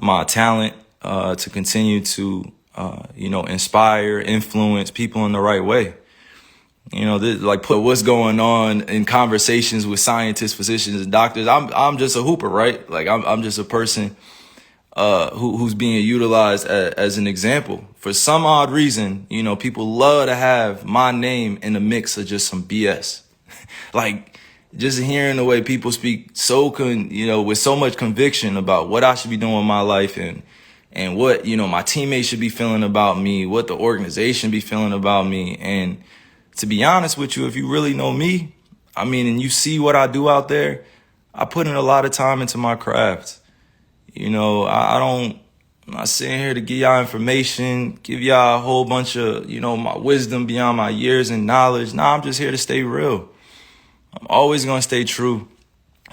my talent to continue to, inspire, influence people in the right way. Put what's going on in conversations with scientists, physicians, and doctors. I'm just a hooper, right? Like I'm just a person who's being utilized as an example. For some odd reason, people love to have my name in the mix of just some BS. Like just hearing the way people speak with so much conviction about what I should be doing with my life and what, my teammates should be feeling about me, what the organization be feeling about me. And to be honest with you, if you really know me, and you see what I do out there, I put in a lot of time into my craft. I'm not sitting here to give y'all information, give y'all a whole bunch of, my wisdom beyond my years and knowledge. Nah, I'm just here to stay real. I'm always going to stay true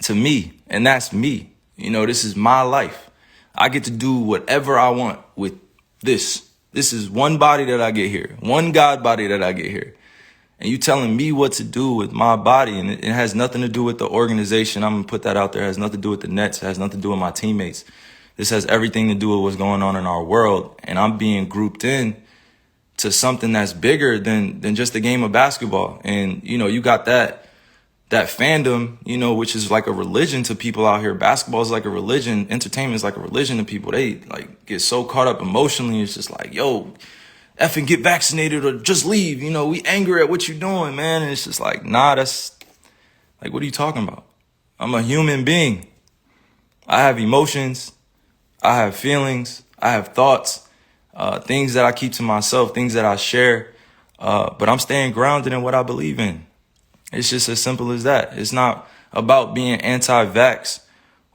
to me, and that's me. This is my life. I get to do whatever I want with this. This is one body that I get here, one God body that I get here. And you telling me what to do with my body, and it has nothing to do with the organization. I'm going to put that out there. It has nothing to do with the Nets. It has nothing to do with my teammates. This has everything to do with what's going on in our world. And I'm being grouped in to something that's bigger than just a game of basketball. And, you got that fandom, which is like a religion to people out here. Basketball is like a religion. Entertainment is like a religion to people. They get so caught up emotionally. It's just like, yo, effing get vaccinated or just leave. We angry at what you're doing, man. And it's just like, nah, that's like, what are you talking about? I'm a human being. I have emotions. I have feelings. I have thoughts, things that I keep to myself, things that I share. But I'm staying grounded in what I believe in. It's just as simple as that. It's not about being anti-vax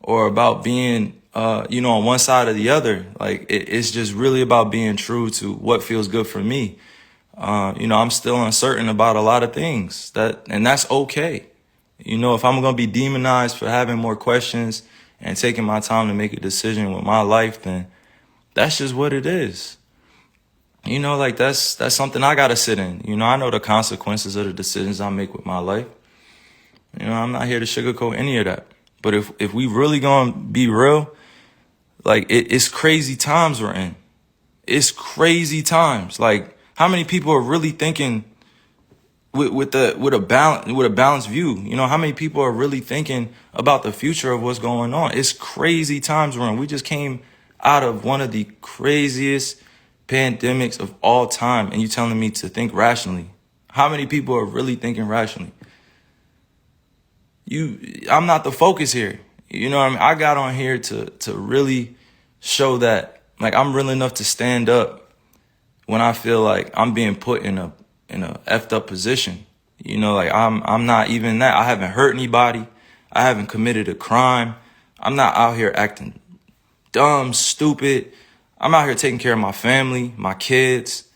or about being on one side or the other. Like it's just really about being true to what feels good for me. I'm still uncertain about a lot of things and that's okay. If I'm going to be demonized for having more questions and taking my time to make a decision with my life, then that's just what it is. That's something I got to sit in. I know the consequences of the decisions I make with my life. I'm not here to sugarcoat any of that. But if we really going to be real, it's crazy times we're in. It's crazy times. Like, how many people are really thinking with a balanced view? How many people are really thinking about the future of what's going on? It's crazy times we're in. We just came out of one of the craziest pandemics of all time, and you telling me to think rationally. How many people are really thinking rationally? I'm not the focus here. I got on here to really show that, I'm real enough to stand up when I feel like I'm being put in a effed up position. I'm not even that. I haven't hurt anybody. I haven't committed a crime. I'm not out here acting dumb, stupid. I'm out here taking care of my family, my kids.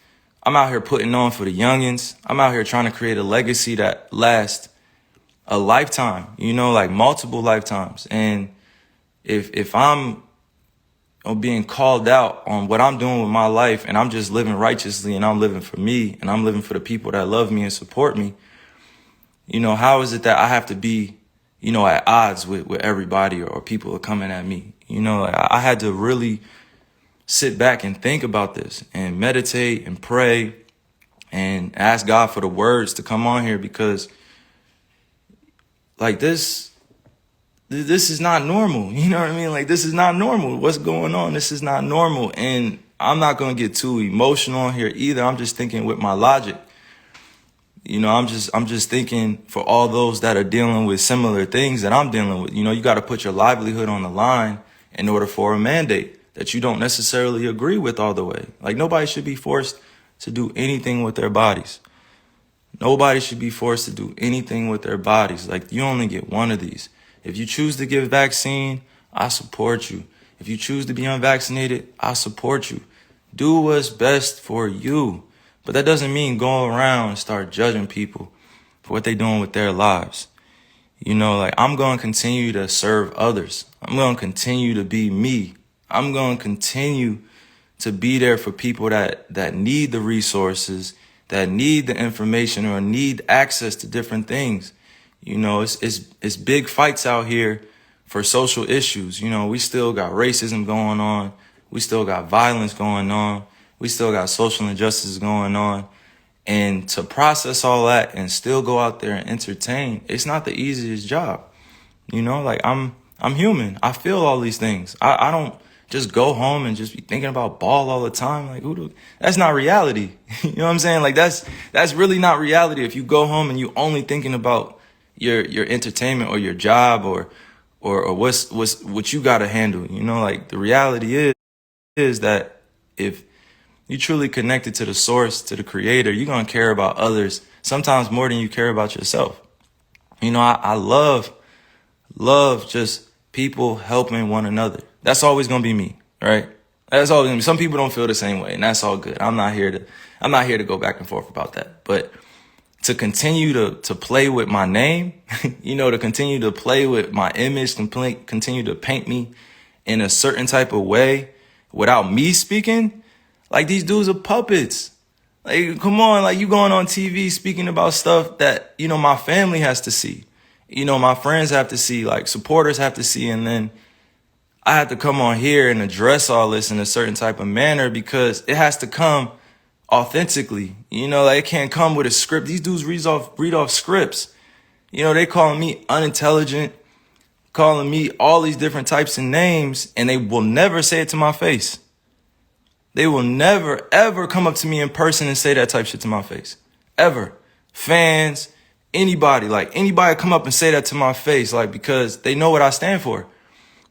I'm out here putting on for the youngins. I'm out here trying to create a legacy that lasts a lifetime, multiple lifetimes. And if I'm being called out on what I'm doing with my life and I'm just living righteously and I'm living for me and I'm living for the people that love me and support me, how is it that I have to be, at odds with everybody or people are coming at me? I had to really sit back and think about this and meditate and pray and ask God for the words to come on here, because this is not normal. You know what I mean? This is not normal. What's going on? This is not normal. And I'm not going to get too emotional here either. I'm just thinking with my logic. I'm just thinking for all those that are dealing with similar things that I'm dealing with. You got to put your livelihood on the line in order for a mandate that you don't necessarily agree with all the way. Nobody should be forced to do anything with their bodies. Nobody should be forced to do anything with their bodies. You only get one of these. If you choose to get vaccine, I support you. If you choose to be unvaccinated, I support you. Do what's best for you. But that doesn't mean go around and start judging people for what they're doing with their lives. I'm going to continue to serve others. I'm going to continue to be me. I'm going to continue to be there for people that need the resources, that need the information or need access to different things. It's big fights out here for social issues. You know, we still got racism going on. We still got violence going on. We still got social injustices going on. And to process all that and still go out there and entertain, it's not the easiest job. You know, like I'm human. I feel all these things. I don't just go home and just be thinking about ball all the time. Like that's not reality. You know what I'm saying? Like that's really not reality. If you go home and you only thinking about your entertainment or your job or what you got to handle, you know, like the reality is that if you truly connected to the source, to the creator, you're going to care about others sometimes more than you care about yourself. You know, I love just people helping one another. That's always going to be me, right? That's always going to be. Some people don't feel the same way, and that's all good. I'm not here to go back and forth about that. But to continue to play with my name, you know, to continue to play with my image, continue to paint me in a certain type of way without me speaking, like these dudes are puppets. Like, come on, like you going on TV speaking about stuff that, you know, my family has to see. You know, my friends have to see, like supporters have to see. And then I have to come on here and address all this in a certain type of manner because it has to come authentically. You know, like it can't come with a script. These dudes read off scripts. You know, they calling me unintelligent, calling me all these different types of names, and they will never say it to my face. They will never, ever come up to me in person and say that type shit to my face. Ever. Fans, anybody come up and say that to my face, like, because they know what I stand for.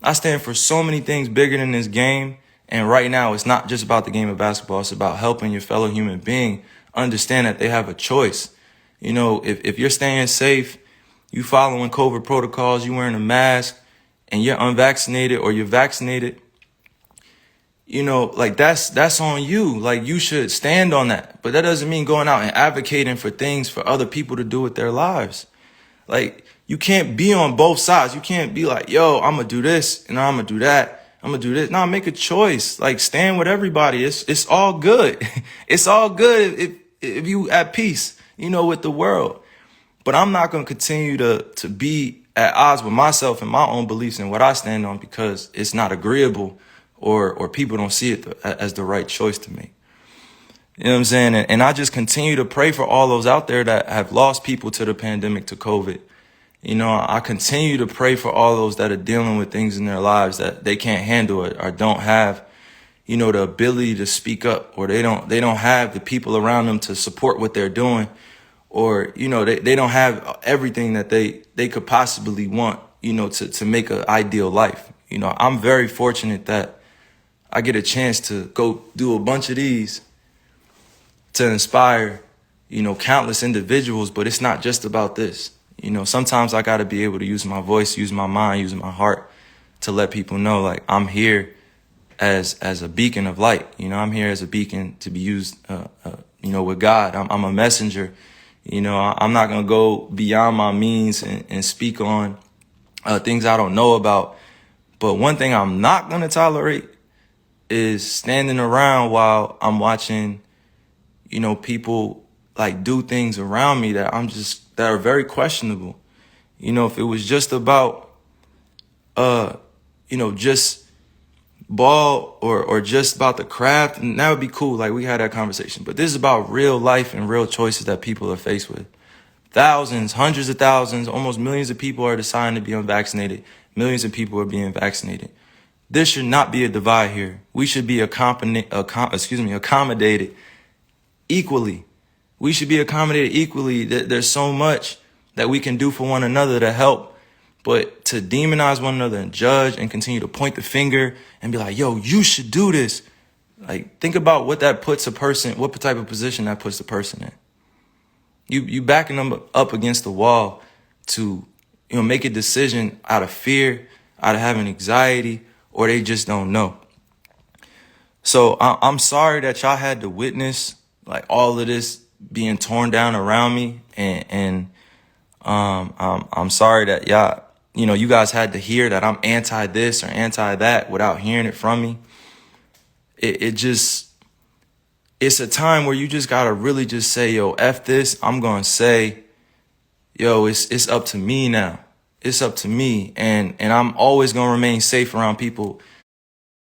I stand for so many things bigger than this game. And right now, it's not just about the game of basketball. It's about helping your fellow human being understand that they have a choice. You know, if you're staying safe, you following COVID protocols, you wearing a mask, and you're unvaccinated or you're vaccinated, you know, like that's on you. Like you should stand on that. But that doesn't mean going out and advocating for things for other people to do with their lives. Like you can't be on both sides. You can't be like, yo, I'm going to do this and I'm going to do that. I'm going to do this. No, make a choice. Like stand with everybody. It's all good. It's all good if you at peace, you know, with the world. But I'm not going to continue to be at odds with myself and my own beliefs and what I stand on because it's not agreeable or people don't see it as the right choice to make. You know what I'm saying? And I just continue to pray for all those out there that have lost people to the pandemic, to COVID. You know, I continue to pray for all those that are dealing with things in their lives that they can't handle it or don't have, you know, the ability to speak up, or they don't have the people around them to support what they're doing, or, you know, they don't have everything that they could possibly want, you know, to make an ideal life. You know, I'm very fortunate that I get a chance to go do a bunch of these to inspire, you know, countless individuals, but it's not just about this. You know, sometimes I got to be able to use my voice, use my mind, use my heart to let people know, like, I'm here as a beacon of light. You know, I'm here as a beacon to be used, you know, with God. I'm a messenger. You know, I'm not going to go beyond my means and speak on things I don't know about. But one thing I'm not going to tolerate is standing around while I'm watching, you know, people like do things around me that that are very questionable. You know, if it was just about, you know, just ball or just about the craft, and that would be cool. Like we had that conversation, but this is about real life and real choices that people are faced with. Thousands, hundreds of thousands, almost millions of people are deciding to be unvaccinated. Millions of people are being vaccinated. There should not be a divide here. We should be accommodated equally. We should be accommodated equally. There's so much that we can do for one another to help, but to demonize one another and judge and continue to point the finger and be like, yo, you should do this. Like, think about what that puts a person, what type of position that puts the person in. You backing them up against the wall to, you know, make a decision out of fear, out of having anxiety, or they just don't know. So I'm sorry that y'all had to witness like all of this being torn down around me, and I'm sorry that y'all, you know, you guys had to hear that I'm anti this or anti that without hearing it from me. It's a time where you just gotta really just say, yo, F this. I'm gonna say, yo, it's up to me now. It's up to me. And I'm always going to remain safe around people